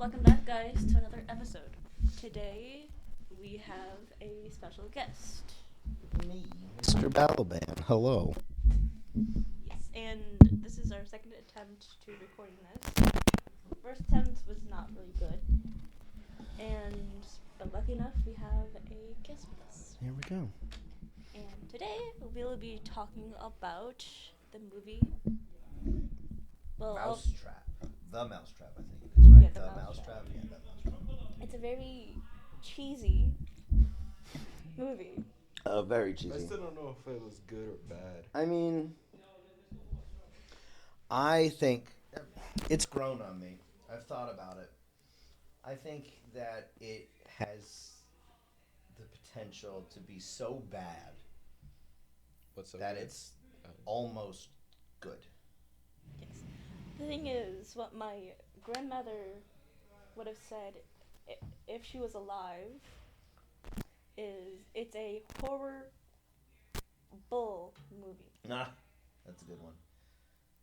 welcome back, guys, to another episode. Today, we have a special guest. Me, Mr. Balaban. Hello. Yes, and this is our second attempt to recording this. First attempt was not really good, and but lucky enough, we have a guest with us. Here we go. And today, we'll be talking about the movie. Well, Mousetrap. The Mousetrap, I think it is, right? Yeah, the Mousetrap. Yeah, the Mousetrap. it's a very cheesy movie. Very I cheesy. still don't know if it was good or bad. I mean, I think it's grown on me. I've thought about it. I think that it has the potential to be so bad What's up? that it's almost good. Yes. The thing is, what my grandmother would have said if she was alive is it's a horror bull movie. Nah, that's a good one.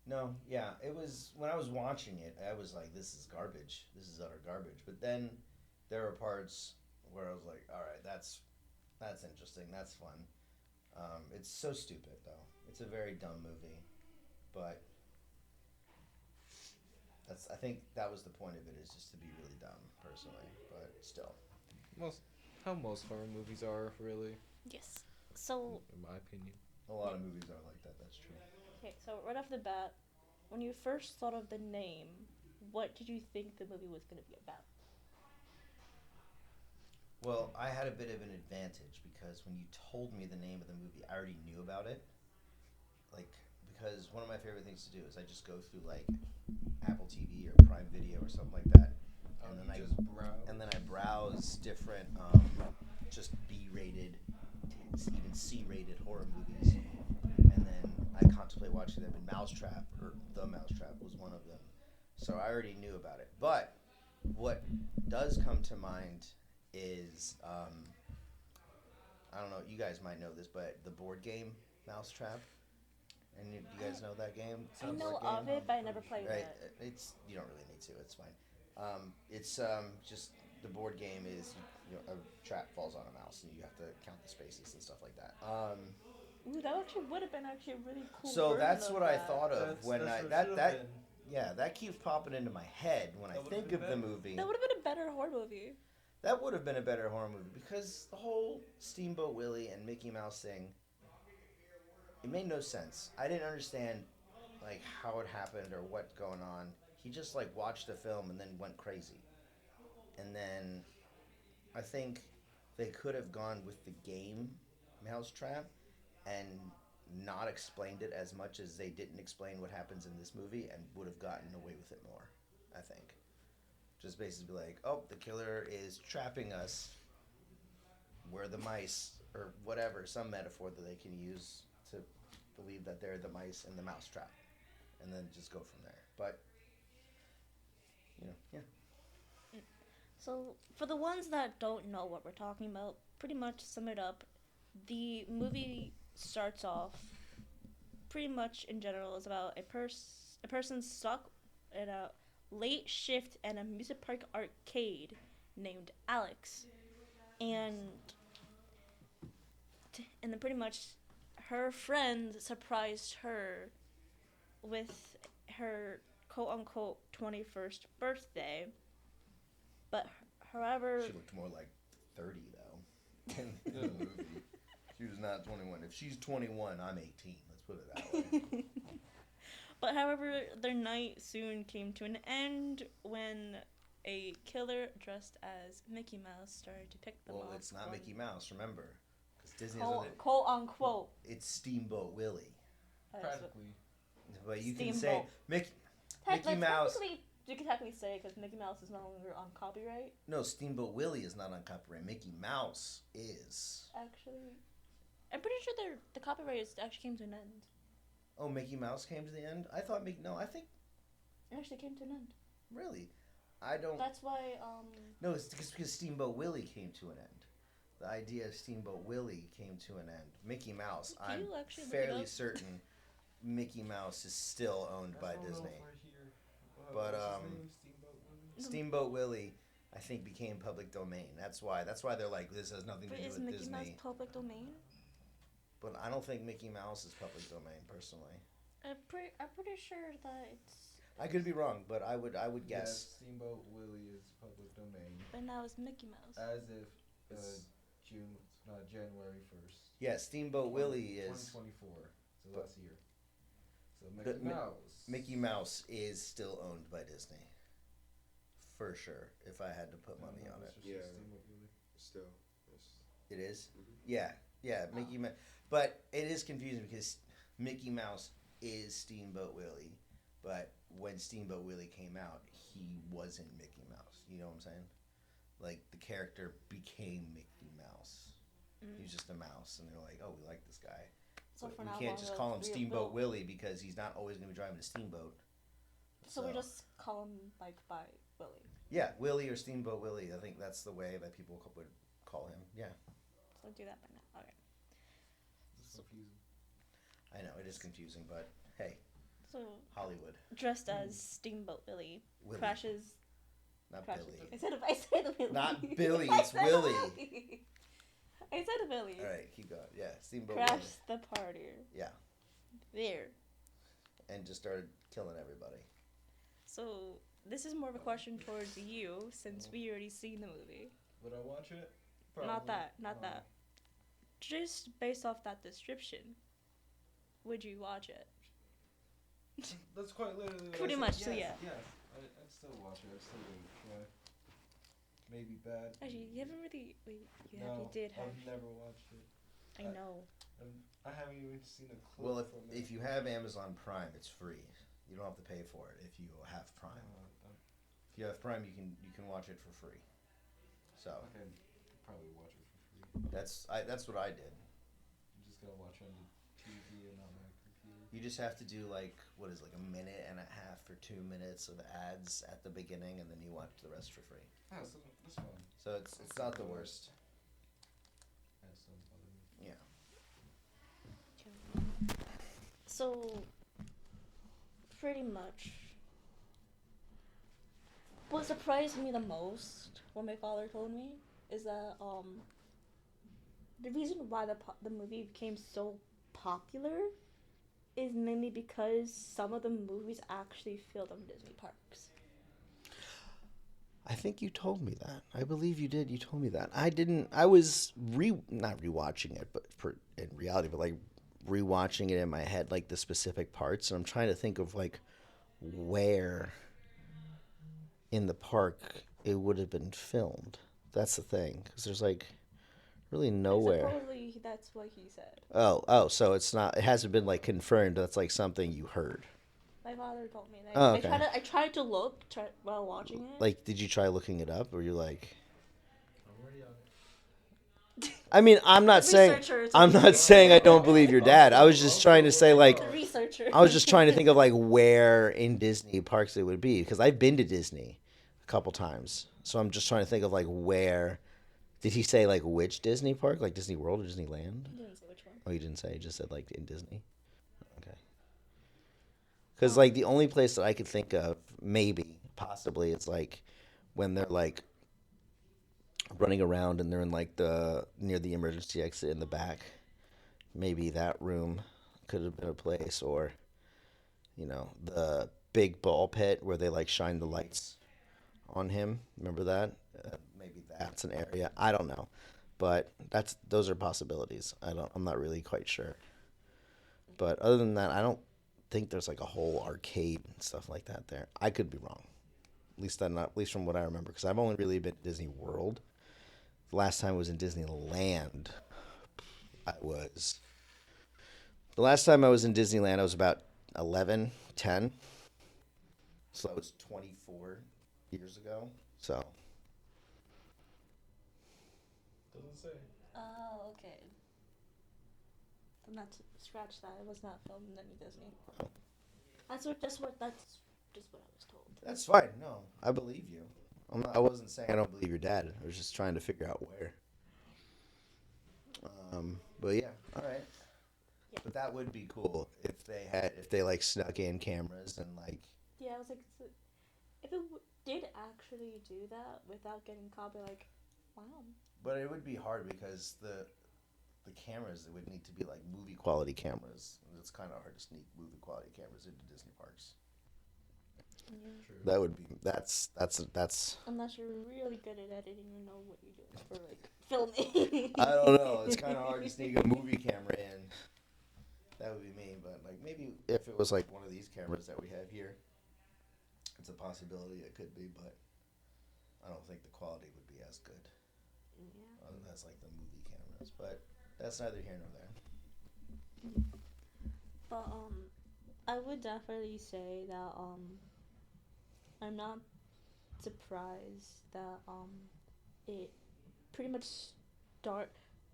No, yeah, it was when I was watching it, I was like, "This is garbage. This is utter garbage." But then there were parts where I was like, "All right, that's interesting. That's fun." It's so stupid though. It's a very dumb movie, but I think that was the point of it, is just to be really dumb, personally. But still, How most horror movies are, really, Yes. So, in my opinion. a lot of movies are like that. That's true. okay, so right off the bat, when you first thought of the name, what did you think the movie was going to be about? Well, I had a bit of an advantage because when you told me the name of the movie, I already knew about it. Because one of my favorite things to do is I just go through like Apple TV or Prime Video or something like that, and then I browse different just B-rated, even C-rated horror movies, and then I contemplate watching them. And Mousetrap, or The Mousetrap, was one of them. So I already knew about it. But what does come to mind is I don't know, you guys might know this, but the board game Mousetrap. And you guys know that game? I know of it, but I never played Right. it. It's, you don't really need to. It's fine. It's just the board game is, a trap falls on a mouse and you have to count the spaces and stuff like that. Ooh, that actually would have been actually a really cool. So version that's of what I that. thought of when that's I what that should've yeah, that keeps popping into my head when I That would've think been of the better. movie. That would have been a better horror movie. That would have been a better horror movie because the whole Steamboat Willie and Mickey Mouse thing, it made no sense. I didn't understand like how it happened or what's going on. He just like watched the film and then went crazy. And then I think they could have gone with the game Mousetrap and not explained it as much as they didn't explain what happens in this movie, and would have gotten away with it more, I think. Just basically like, oh, the killer is trapping us. We're the mice, or whatever, some metaphor that they can use to believe that they're the mice in the mousetrap, and then just go from there. But, yeah. So, for the ones that don't know what we're talking about, pretty much sum it up, the movie starts off pretty much in general is about a person stuck in a late shift at an amusement park arcade named Alex, and then pretty much her friend surprised her with her quote-unquote 21st birthday, but however She looked more like 30, though, in the movie. She was not 21. If she's 21, I'm 18. Let's put it that way. but however their night soon came to an end when a killer dressed as Mickey Mouse started to pick them Well, off. it's not Mickey Mouse, remember. Because Disney Quote unquote. It's Steamboat Willie. Practically. But you can Steamboat. say Mickey Mouse. You can technically say because Mickey Mouse is no longer on copyright. No, Steamboat Willie is not on copyright. Mickey Mouse is. Actually, I'm pretty sure the copyright actually came to an end. Oh, Mickey Mouse came to the end? I thought I think, It actually came to an end. really. I don't. That's why No, it's because Steamboat Willie came to an end. The idea of Steamboat Willie came to an end. Mickey Mouse, Can I'm you actually look it fairly up? certain Mickey Mouse is still owned by Disney. But, Steamboat Willie, I think, became public domain. That's why. That's why they're like, this has nothing to But do is with Mickey Disney. Mouse public domain? But I don't think Mickey Mouse is public domain personally. I'm pretty sure that it's. I could be wrong, but I would Yes, guess. Steamboat Willie is public domain. But now it's Mickey Mouse. As if It's- January 1st. Yeah, Steamboat Willie is 2024. So But- last year. So But Mickey Mouse. Mickey Mouse is still owned by Disney. For sure, if I had to put money on it. Yeah. Steamboat Willie. Still. Yes. It is? Mhm. Yeah, Mickey Mouse. But it is confusing because Mickey Mouse is Steamboat Willie, but when Steamboat Willie came out, he wasn't Mickey Mouse. You know what I'm saying? Like, the character became Mickey Mouse. He was just a mouse, and they're like, oh, we like this guy. So But for we now, can't just we'll- call him we- Steamboat we'll- Willie because he's not always going to be driving a steamboat. So we just call him like by Willie. Yeah, Willie or Steamboat Willie. I think that's the way that people would call him. Yeah, So do that by now. Okay. It's confusing. I know it is confusing, but hey, So Hollywood. dressed as Steamboat Willie, Willie, crashes. not crashes. Billy. I said Willie. Not Billy, I it's said Willie. Willie. I said Willie. All right, keep going. Yeah, Steamboat Crash Willie, the party. Yeah. There. and just started killing everybody. So this is more of a question towards you, since we already seen the movie. Would I watch it? Not Probably. that. Not that. Just based off that description, would you watch it? That's quite literally what I Pretty said. much, so Yes, yeah. Yes, I'd still watch it. I'd still give it a try. Maybe bad. Actually, you haven't really. Wait, you no, have. You did have. I've never watched it. I know. I haven't even seen a clip Well, from it. if you have Amazon Prime, it's free. You don't have to pay for it if you have Prime. If you have Prime, you can watch it for free. So I can probably watch it for free. that's what I did. I'm just gonna watch it on the TV and on my computer. You just have to do like a minute and a half or 2 minutes of ads at the beginning, and then you watch the rest for free. Oh, so that's fine. So it's not the worst. That's not bother me. Yeah. So, pretty much, what surprised me the most, what my father told me, is that the reason why the movie became so popular is mainly because some of the movies actually filmed in Disney parks. I think you told me that. I believe you did. You told me that. I didn't. I was not rewatching it, but in reality, but like rewatching it in my head, like the specific parts, and I'm trying to think of like where in the park it would have been filmed. That's the thing, because there's like really nowhere. Supposedly, that's what he said. Oh, so it's not. It hasn't been like confirmed. That's like something you heard. My father told me that. Oh, okay. I tried to look while watching it. Like, did you try looking it up, or you're like? I'm already on it. I mean, I'm not saying. Researcher, it's I'm a not researcher. saying I don't believe your dad. I was just trying to say like. The researcher. I was just trying to think of like where in Disney parks it would be, because I've been to Disney a couple times. So I'm just trying to think of like where. Did he say like which Disney park, like Disney World or Disneyland? He didn't say which one. Oh, he didn't say. He just said like in Disney. Okay. Because like the only place that I could think of, maybe, possibly, it's like when they're like running around and they're in like near the emergency exit in the back. Maybe that room could have been a place, or the big ball pit where they like shine the lights on him. Remember that? Maybe that's an area. I don't know, but those are possibilities. I'm not really quite sure. But other than that, I don't think there's like a whole arcade and stuff like that there. I could be wrong. At least from what I remember, because I've only really been to Disney World. The last time I was in Disneyland, the last time I was in Disneyland, I was about 11, 10. So that was 24 years ago. So Doesn't say. Oh, okay. Then that's scratch that. It was not filmed in any Disney. That's what I was told. that's fine. No, I believe you. I wasn't saying I don't believe your dad. I was just trying to figure out where. But yeah, all right. Yeah. But that would be cool if they like snuck in cameras and like. Yeah, I was like, if it did actually actually do that without getting caught. Be like, wow. But it would be hard because the cameras would need to be like movie quality cameras. It's kind of hard to sneak movie quality cameras into Disney parks. Yeah. True. That would be that's Unless you're really good at editing and know what you're doing for like filming. I don't know. It's kind of hard to sneak a movie camera in. That would be me, but like maybe if it was like one of these cameras that we have here, it's a possibility it could be, but I don't think the quality would be as good Yeah. as like the movie cameras. But that's neither here nor there. But I would definitely say that I'm not surprised that it pretty much start.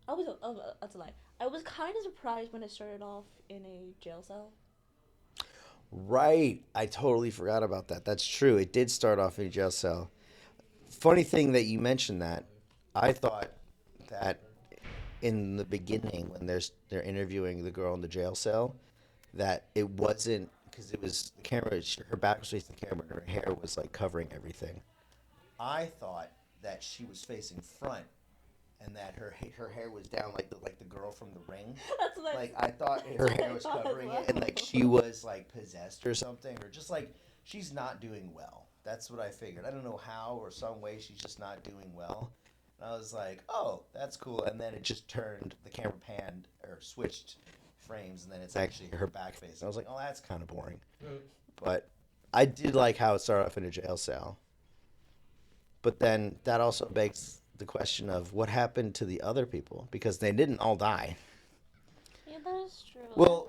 That's a lie. I was kind of surprised when it started off in a jail cell. Right. I totally forgot about that. That's true. It did start off in a jail cell. Funny thing that you mentioned that. I thought that in the beginning when they're interviewing the girl in the jail cell that it wasn't because it was the camera, her back was facing the camera and her hair was like covering everything. I thought that she was facing front and that her hair was down like the girl from The Ring. That's what Like I thought her hair was covering it and like she was like possessed or something or just like she's not doing well. That's what I figured. I don't know how or some way she's just not doing well. And I was like, oh, that's cool. And then it just turned, the camera panned or switched frames, and then it's actually her back face. And I was like, oh, that's kind of boring. But I did like how it started off in a jail cell. But then that also begs the question of what happened to the other people because they didn't all die. Yeah, that is true. Well,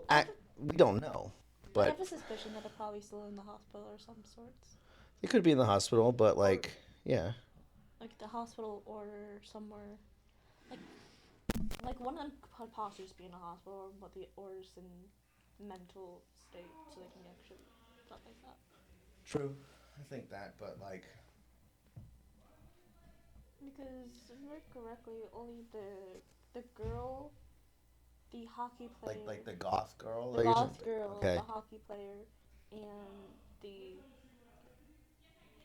we don't know. I But have a suspicion that they're probably still in the hospital or some sorts. they could be in the hospital, but like, yeah. Like the hospital or somewhere. Like one of them could possibly just be in a hospital or the orders in mental state so they can actually stuff like that. True. I think that, but like, Because if I remember correctly, only the girl, the hockey player, like the goth girl. the that you're goth talking- girl, Okay. the hockey player, and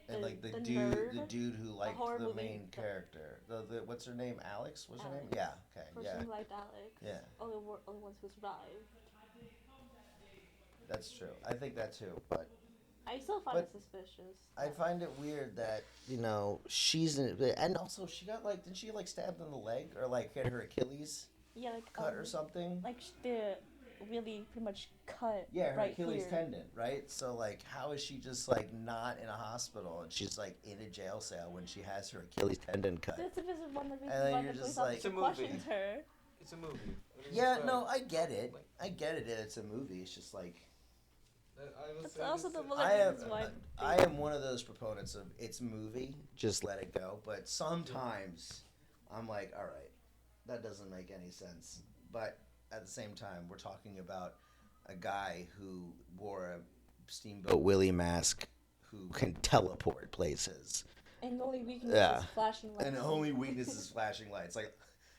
And like the nerd dude who liked horror the movie, main character. The what's her name? Alex? What's her name? Alex. Yeah. Okay. person Yeah. who liked Alex. Yeah. Only ones who survived. That's true. I think that too. But I still find it suspicious. I find it weird that she's in, and also she got like didn't she like stabbed in the leg or like get her Achilles yeah, like cut or something? like the really pretty much cut. Yeah, her right Achilles here. tendon, right? So like, how is she just like not in a hospital and she's like in a jail cell when she has her Achilles tendon cut? This is one of the And reasons then why you're the just police like- officer It's a movie. questions her. It's a movie. I mean, Yeah, it's no, fine. I get it. I get it. It's a movie. It's just like That's also the one I of the am. reasons why. I am one of those proponents of it's movie. Just let it go. But sometimes I'm like, all right, that doesn't make any sense. But at the same time, we're talking about a guy who wore a Steamboat Willie mask who can teleport places. And the only weakness Yeah. is flashing lights. And the only weakness is flashing lights. Like,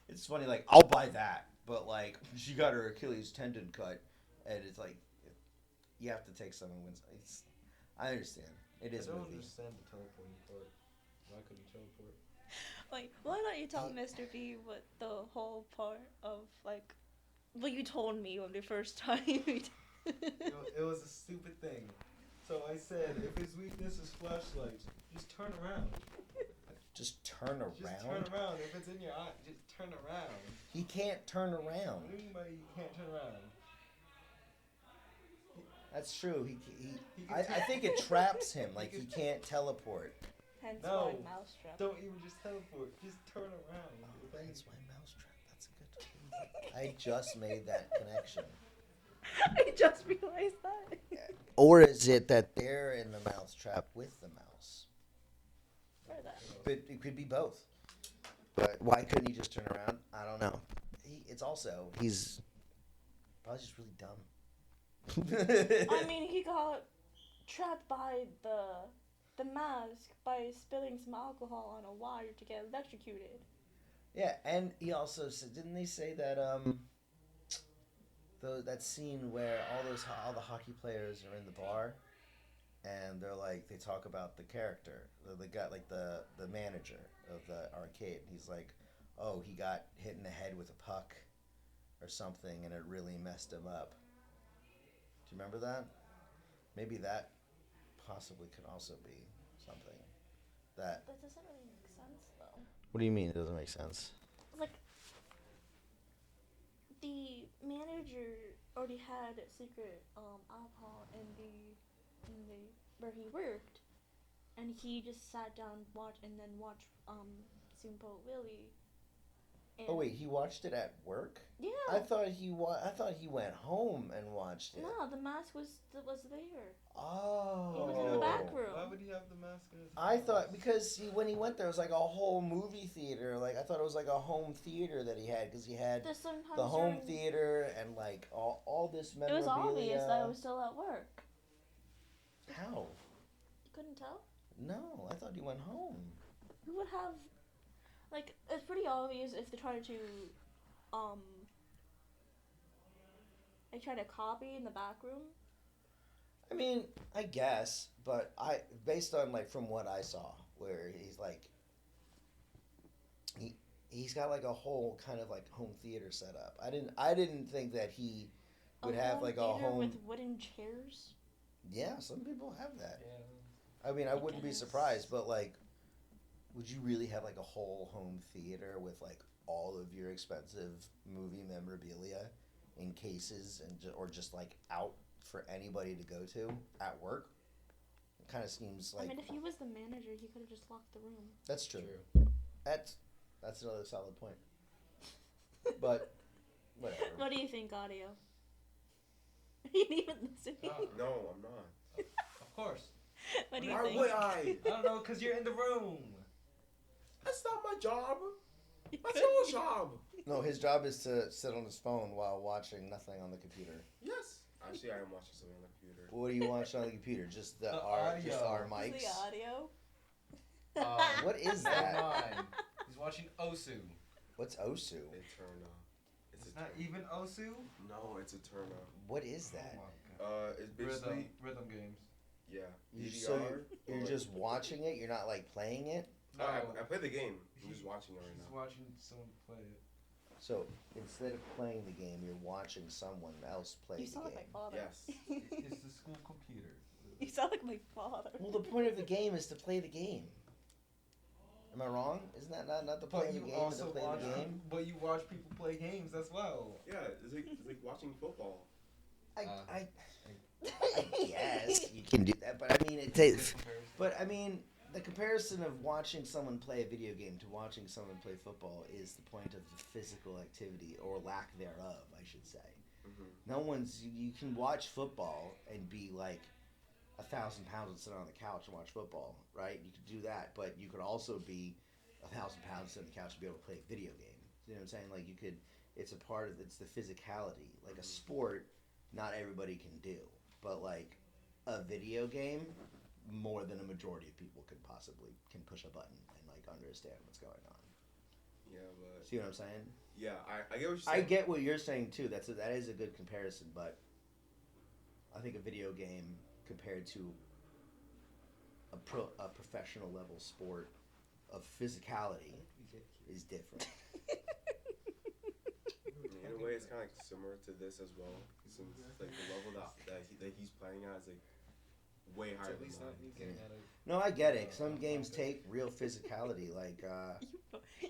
it's funny. Like, I'll buy that, but like, she got her Achilles tendon cut, and it's like, you have to take someone wins. I understand. It is I don't movie. understand the teleporting part. Why couldn't you teleport? Like, why don't you tell Mr. B what the whole part of like, what you told me when the first time we did. It was a stupid thing. So I said, if his weakness is flashlights, just turn around. Just turn around. Just turn around. If it's in your eye, just turn around. He can't turn around. What do you mean by you can't turn around? That's true. He I can think it traps him. Like he can't teleport. Hence No. why mousetrap. Don't even just teleport. Just turn around. That's why Mousetrap. That's a good. I just made that connection. I just realized that. Or is it that they're in the mousetrap with the mouse? Or that. But it could be both. But why couldn't he just turn around? I don't know. He's probably just really dumb. I mean, he got trapped by the mask by spilling some alcohol on a wire to get electrocuted. Yeah, and he also said, didn't they say that that scene where all the hockey players are in the bar, and they're like they talk about the character, the guy like the manager of the arcade. He's like, oh, he got hit in the head with a puck or something, and it really messed him up. Do you remember that? Maybe that possibly could also be something that. That doesn't really make sense though. What do you mean? It doesn't make sense. Like the manager already had secret alcohol in the where he worked, and he just sat down watched Steamboat Willie. And Oh wait, he watched it at work. yeah. I thought he went home and watched it. No, the mask was there. Oh. It was in the back room. Why would he have the mask in his I house? thought because when he went there, it was like a whole movie theater. Like I thought it was like a home theater that he had because he had There's sometimes the home during- theater and like all this It memorabilia. was obvious that I was still at work. How? You couldn't tell? No, I thought he went home. You would have, like, it's pretty obvious if they try to, copy in the back room. I mean, I guess, but based on like from what I saw, where he's like, he's got like a whole kind of like home theater set up. I didn't think that he would have like a theater home. with wooden chairs. Yeah, some people have that. Yeah. I mean, I wouldn't be guess. surprised, but like, would you really have like a whole home theater with like all of your expensive movie memorabilia in cases or just like out for anybody to go to at work? It kind of seems like I mean, if he was the manager, he could have just locked the room. that's true. That's another solid point. But whatever. What do you think, Audio? You didn't even listen. No, I'm not. Of course. What do you Why think? would I? I don't know, because you're in the room. That's not my job. That's your job. No, his job is to sit on his phone while watching nothing on the computer. Yes. Actually, I am watching something on the computer. What do you watch on the computer? Just The just audio. our Is mics. the audio? What is Never that? mind. He's watching Osu. What's Osu? Eterna. It's not even Osu? No, it's Eterna. What is that? It's basically Rhythm games. yeah. So DDR. you're but- just watching it. You're not like playing it. No, I play the game. I'm just watching it right He's now. watching someone play it. So instead of playing the game, you're watching someone else play You the sound like game. my father. Yes. It's the school computer. You sound like my father. Well, the point of the game is to play the game. Am I wrong? Isn't that not the point But of you the game? Is to also play watch. the game. But you watch people play games as well. Yeah, it's like watching football. I guess you can do that, but I mean it takes. But I mean, the comparison of watching someone play a video game to watching someone play football is the point of the physical activity or lack thereof, I should say. Mm-hmm. No one's. You can watch football and be like 1,000 pounds and sit on the couch and watch football, right? You could do that, but you could also be 1,000 pounds, sit on the couch and be able to play a video game. You know what I'm saying? Like you could. It's a part of. It's the physicality. Like a sport, not everybody can do, but like a video game, more than a majority of people can push a button and like understand what's going on. Yeah, but See what I'm saying? yeah, I get what you're I saying. get what you're saying too. That is a good comparison, but I think a video game compared to a professional level sport of physicality is different. In a way, it's kind of like similar to this as well. Since like the level that he's playing at is like way It's higher at than least mine. not me getting at it. No, I get it. Some games take real physicality, like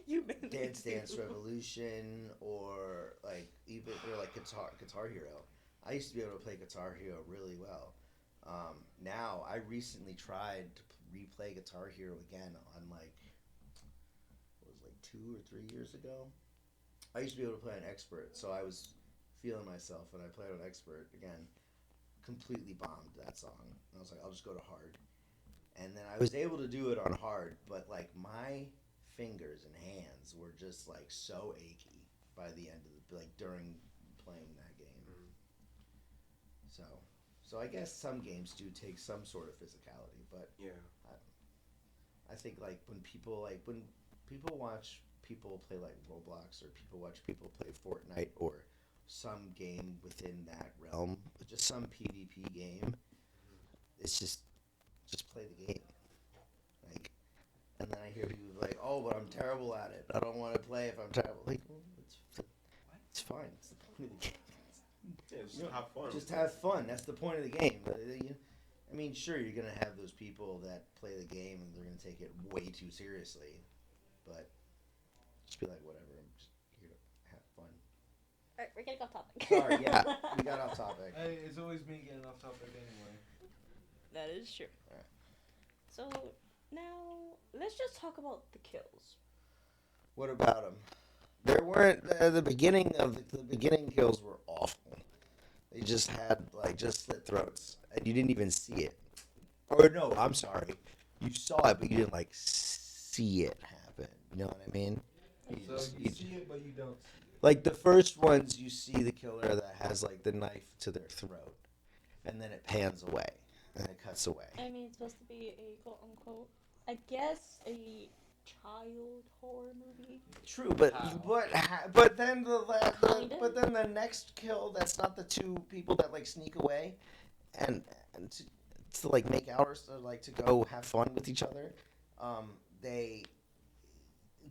You made Dance Dance Revolution, or like even like Guitar Hero. I used to be able to play Guitar Hero really well. Now I recently tried to replay Guitar Hero again on like what was it, like 2 or 3 years ago. I used to be able to play on Expert, so I was feeling myself when I played on Expert again. Completely bombed that song. And I was like, I'll just go to hard. And then I was able to do it on hard, but like my fingers and hands were just like so achy by the end of during playing that game. So I guess some games do take some sort of physicality, but Yeah. I think like when people watch people play like Roblox, or people watch people play Fortnite, or some game within that realm, just some PvP game, it's just Just play the game. Like, and then I hear people like, "Oh, but I'm terrible at it. I don't want to play if I'm terrible." Like, well, it's fine. It's the point of the game. Yeah, just have fun. Just have fun. That's the point of the game. I mean, sure, you're gonna have those people that play the game and they're gonna take it way too seriously, but just be like, whatever. I'm just here to have fun. Alright, we're getting off topic. Sorry, yeah, we got off topic. Hey, it's always me getting off topic anyway. That is true. Alright. So now let's just talk about the kills. What about them? There weren't the beginning of the beginning kills were awful. They just had just slit throats, and you didn't even see it. Or no, I'm sorry, you saw it, but you didn't see it happen. You know what I mean? So you see it, but you don't see it. Like the first ones, you see the killer that has the knife to their throat, and then it pans away, and it cuts away. I mean, it's supposed to be a quote unquote, I guess, a child horror movie. True, but then Kinda. but then the next kill, that's not the two people that sneak away, and to make out or to go have fun with each other.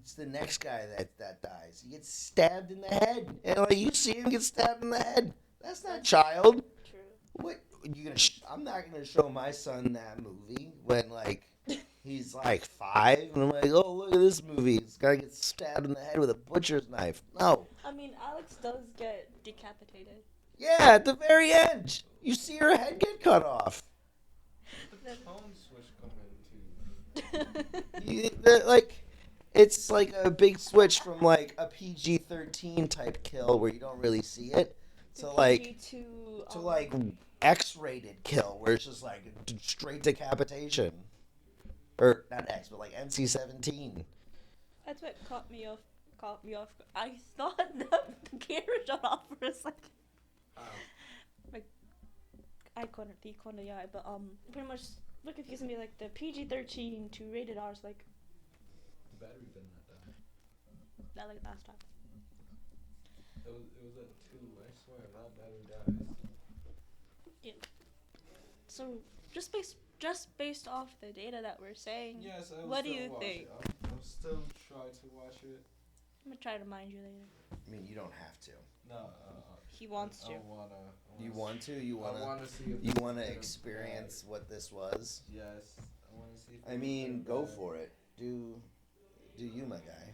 It's the next guy that dies. He gets stabbed in the head, and you see him get stabbed in the head. That's not child. True. What you gonna? I'm not gonna show my son that movie when he's 5, and I'm like, oh, look at this movie. This guy gets stabbed in the head with a butcher's knife. No. I mean, Alex does get decapitated. Yeah, at the very end, you see her head get cut off. The tone switch come into. It's a big switch from a PG-13 type kill where you don't really see it to X-rated kill where it's just straight decapitation. Or not X, but NC-17. That's what caught me off. I thought the camera shut off for a second. The corner of the eye, but pretty much look if you can be the PG-13 to rated R is The battery better not die. that last time. It was at 2. I swear, that battery dies. So just based off the data that we're saying, Yes, I will what do still you watch think? It. I'm still trying to watch it. I'm gonna try to remind you later. I mean, you don't have to. No, He wants to. I wanna. You want to? You I wanna? wanna see. If You it's wanna good or experience what this was? bad. Yes, I wanna see. If I it's mean, good or go bad. for it. Do you, my guy?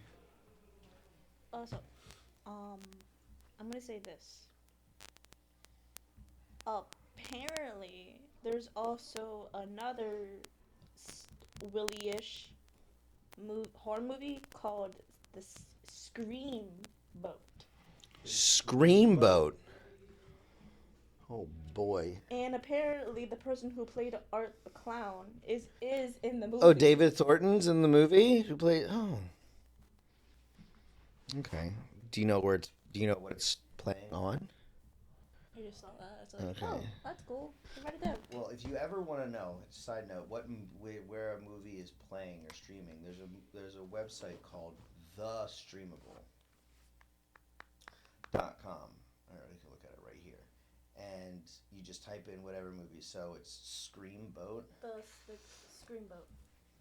Also, I'm gonna say this. Apparently, there's also another Willy-ish horror movie called the Scream Boat. Screamboat. Oh boy. And apparently, the person who played Art the Clown is in the movie. Oh, David Thornton's in the movie. Who played? Oh. Okay. Do you know what it's playing on? I just saw that. It's Okay. oh, that's cool. Write it down. Well, if you ever want to know, side note, where a movie is playing or streaming, there's a website called thestreamable.com. All right, you can look at it right here, and you just type in whatever movie. So it's Screamboat, The Scream Boat.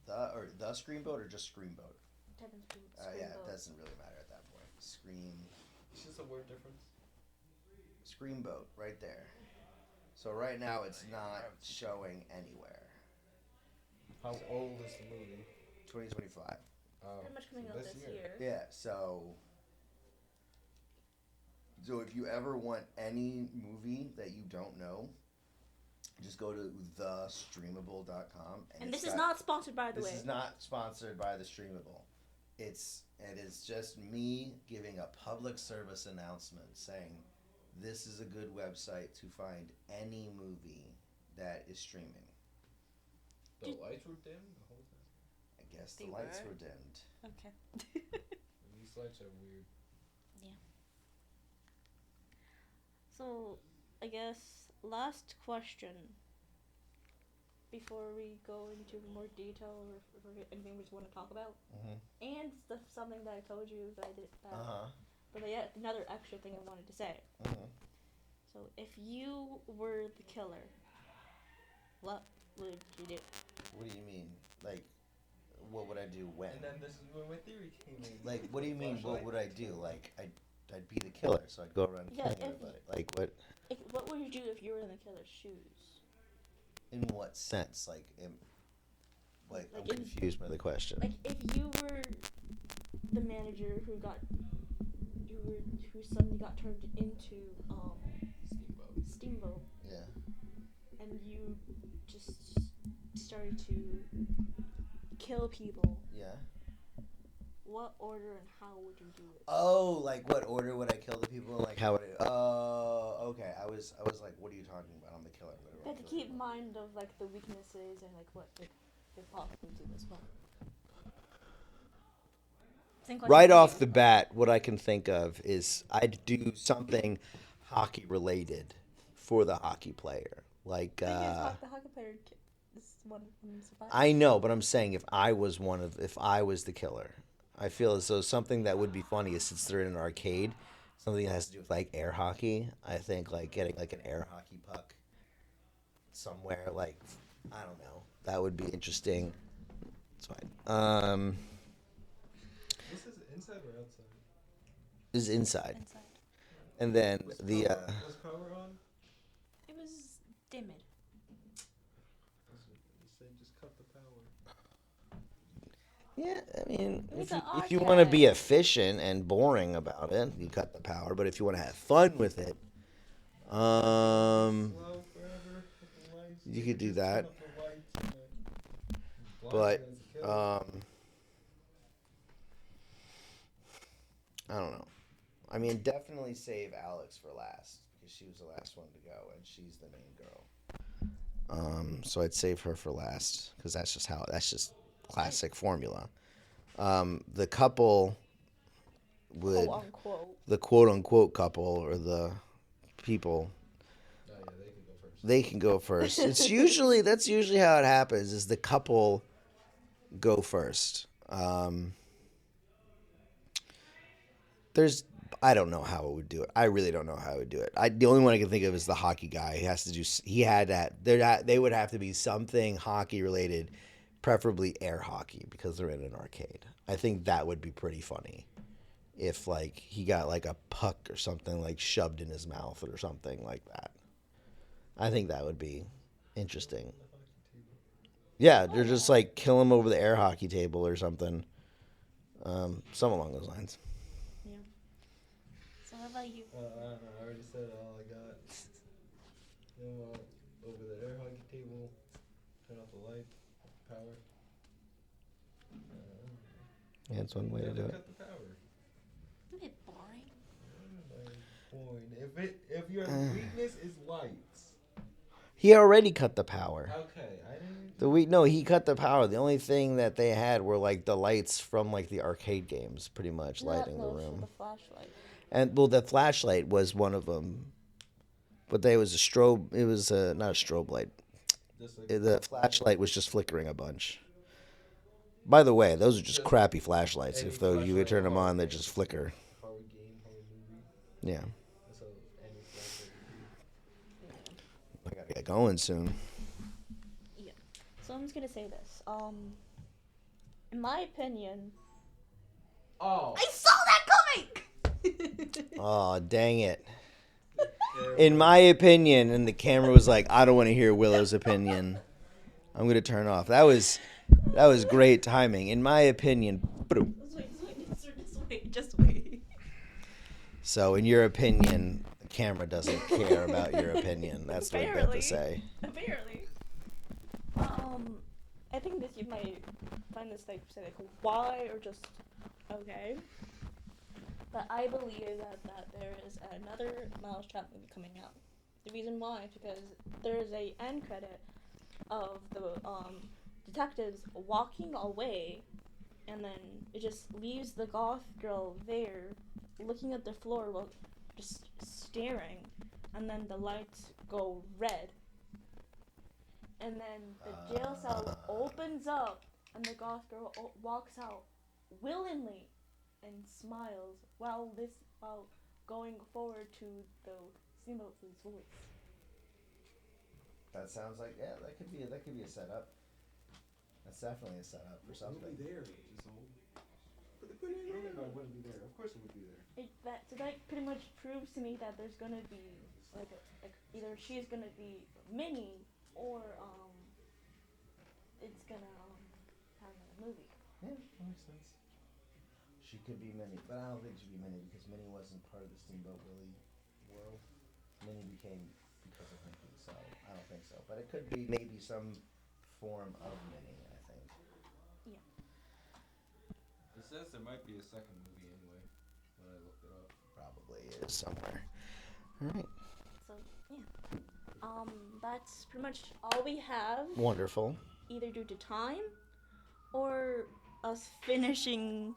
the Screamboat, or just Screamboat. Type in Scream Yeah, Boat. it doesn't really matter at that point. It's just a word difference. Screamboat, right there. So right now it's not showing anywhere. How old is the movie? 2025. Pretty much coming out this year. Yeah, so if you ever want any movie that you don't know, just go to thestreamable.com. And this is not sponsored, by the way. This is not sponsored by The Streamable. It is just me giving a public service announcement saying this is a good website to find any movie that is streaming. The lights were dim the whole time. I guess the They lights were? were dimmed. Okay. These lights are weird. So, I guess last question before we go into more detail or anything we just want to talk about, and something that I told you that I did. But yet another extra thing I wanted to say. So, if you were the killer, what would you do? What do you mean? Like, what would I do when? And then this is where my theory came in. Like, what do you mean? What Flashlight. would I do? Like, I'd be the killer, so I'd go around Yeah, killing if- everybody. Like, what? What would you do if you were in the killer's shoes? In what sense? Like, I'm Like I'm in- confused by the question. Like if you were the manager who suddenly got turned into Steamboat, Yeah. and you just started to kill people. Yeah. What order and how would you do it? Oh, like what order would I kill the people? And like how would I? Oh, okay. I was like, what are you talking about? I'm the killer. What do You I have to kill keep people? mind of like the weaknesses and like what they could possibly do as well. Think like Right a off the video. bat, what I can think of is I'd do something hockey related for the hockey player. Like, Thing is, the hockey player is one of them survived. I know, but I'm saying if I was the killer, I feel as though something that would be funny is since they're in an arcade, something that has to do with like air hockey. I think like getting like an air hockey puck somewhere, like, I don't know, that would be interesting. It's fine. This is inside or outside? This is inside, Inside. and then Was the power on? It was dimmed. You said just cut the power. yeah, I mean, It's if an you want to be arcade. efficient and boring about it, you cut the power. But if you want to have fun with it, Slow forever with the lights. you could do Just turn that. up the lights and then blind But as a killer. I don't know. I mean, definitely save Alex for last because she was the last one to go, and she's the main girl. So I'd save her for last because that's just classic formula. The couple would Quote unquote. the quote unquote couple or the people Oh, yeah, they could go first. they can go first. That's usually how it happens. Is the couple go first. I don't know how it would do it. I really don't know how it would do it. The only one I can think of is the hockey guy. They would have to be something hockey related, preferably air hockey because they're in an arcade. I think that would be pretty funny if like he got like a puck or something like shoved in his mouth or something like that. I think that would be interesting. Yeah, they're just like kill him over the air hockey table or something. Something along those lines. Yeah. So how about you? I don't know. I already said all I got. Over the air hockey table. Turn off the light. Power. Yeah, that's one way to do it. Cut the power. A bit boring. Point. If your weakness is lights. He already cut the power. Okay, I didn't. No, he cut the power. The only thing that they had were like the lights from like the arcade games, pretty much lighting the No, for room. the flashlight. And well, the flashlight was one of them, but they was a strobe. It was not a strobe light. Just like The flashlight was just flickering a bunch. By the way, those are just crappy flashlights. Any If though you flashlight turn them horror on, they game. just flicker. horror game, horror movie. Yeah, So any flashlight would be. I gotta get going soon. So I'm just gonna say this. In my opinion, Oh. I saw that coming. Oh, dang it. In my opinion, and the camera was like, I don't want to hear Willow's opinion. I'm gonna turn off. That was great timing. In my opinion. Boom. Just wait. So, in your opinion, the camera doesn't care about your opinion. That's what you have to Apparently. say. Apparently. I think that you might find this like say like why or just okay. But I believe that there is another Mousetrap movie coming out. The reason why is because there is a end credit of the detectives walking away, and then it just leaves the goth girl there, looking at the floor while just staring, and then the lights go red. And then the jail cell opens up, and the goth girl walks out willingly and smiles while going forward to the Steamboat's voice. That sounds like that could be a setup. That's definitely a setup for It'll something. be there. But they put it I don't in. think I wouldn't be there. Of course it would be there. So that pretty much proves to me that there's gonna be like either she's gonna be Minnie or it's gonna have another movie. Yeah, That makes sense. she could be Minnie, but I don't think she'd be Minnie because Minnie wasn't part of the Steamboat Willie world. Minnie became because of Mickey, so I don't think so. But it could be maybe some form of Minnie. I think. It says there might be a second movie anyway. When I looked it up. Probably is somewhere. All right. So yeah, that's pretty much all we have. Wonderful. Either due to time or us finishing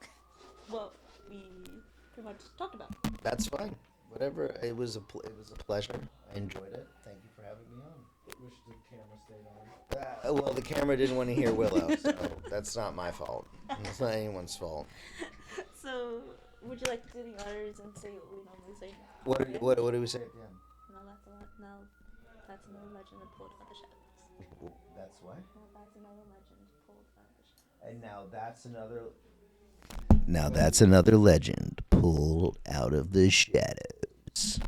what we pretty much talked about. That's fine. Whatever. It was a pleasure. I enjoyed it. Thank you for having me on. Wish the camera stayed on. Well, the camera didn't want to hear Willow, so that's not my fault. It's not anyone's fault. So, would you like to do the honors and say what we normally say? What do we say at the end? No, that's a lot. No, that's another legend pulled out of the shadows. That's what? No, that's another legend pulled out of the shadows. And now that's another legend pulled out of the shadows.